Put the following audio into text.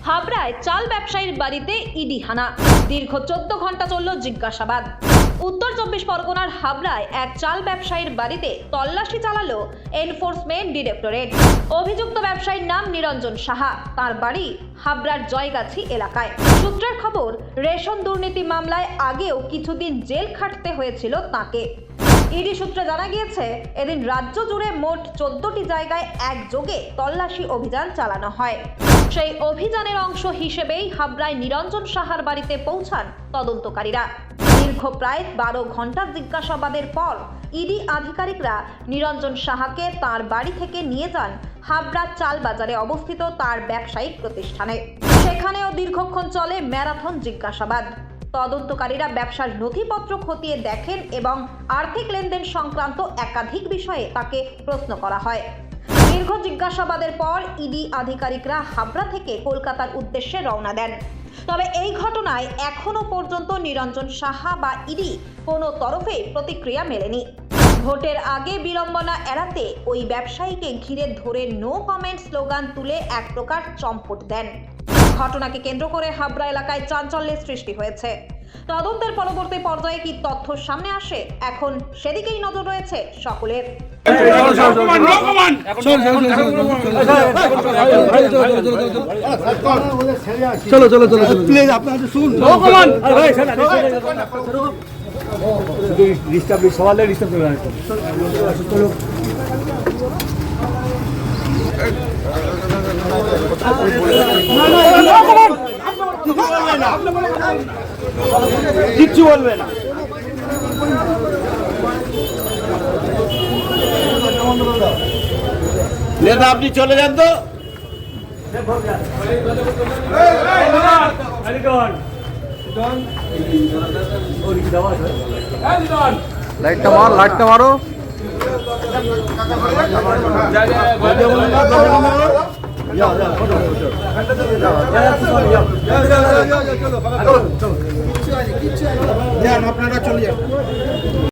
হাবড়ায় চাল ব্যবসায়ীর বাড়িতে ইডি হানা, দীর্ঘ 14 ঘন্টা চলল জিজ্ঞাসাবাদ। উত্তর 24 পরগনার হাবড়ায় এক চাল ব্যবসায়ীর বাড়িতে তল্লাশি চালালো এনফোর্সমেন্ট ডিরেক্টরেট। অভিযুক্ত ব্যবসায়ীর নাম নিরঞ্জন সাহা, তার বাড়ি হাবড়ার জয়গাছি এলাকায়। সূত্রের খবর, রেশন দুর্নীতি মামলায় আগেও কিছুদিন জেল খাটতে হয়েছিল তাকে। ইডি সূত্রে জানা গিয়েছে, এদিন রাজ্য জুড়ে মোট 14টি জায়গায় একযোগে তল্লাশি অভিযান চালানো হয়। সেই অভিযানের অংশ হিসেবেই হাবড়ায় নিরঞ্জন সাহার বাড়িতে পৌঁছান তদন্তকারীরা। দীর্ঘ প্রায় 12 ঘন্টার জিজ্ঞাসাবাদের পর ইডি আধিকারিকরা নিরঞ্জন সাহাকে তার বাড়ি থেকে নিয়ে যান হাবড়া চাল বাজারে অবস্থিত তার ব্যবসায়িক প্রতিষ্ঠানে। সেখানেও দীর্ঘক্ষণ চলে ম্যারাথন জিজ্ঞাসাবাদ। তদন্তকারীরা ব্যবসার নথিপত্র খতিয়ে দেখেন এবং আর্থিক লেনদেন সংক্রান্ত একাধিক বিষয়ে তাকে প্রশ্ন করা হয়। দীর্ঘ জিজ্ঞাসাবাদের পর ইডি আধিকারিকরা হাবড়া থেকে কলকাতার উদ্দেশ্যে রওনা দেন। তবে এই ঘটনায় এখনো পর্যন্ত নিরঞ্জন সাহা বা ইডি কোনো তরফে প্রতিক্রিয়া মেলেনি। ভোটের আগে বিড়ম্বনা এড়াতে ওই ব্যবসায়ীকে ঘিরে ধরে নো কমেন্ট স্লোগান তুলে এক প্রকার চম্পট দেন। ঘটনাকে কেন্দ্র করে হাবড়া এলাকায় চাঞ্চল্যের সৃষ্টি হয়েছে। তদন্তের পরবর্তী পর্যায়ে কি তথ্য সামনে আসে, এখন সেদিকেই নজর রয়েছে সকলের। চলো চলো চলো প্লিজ আপনারা শুনুন। সওয়ালে রিস্টাব করে কিচ্ছু বলবে না। নেতা আপনি চলে যান তো। লাইটটা মারো। আপনারা চলে যান।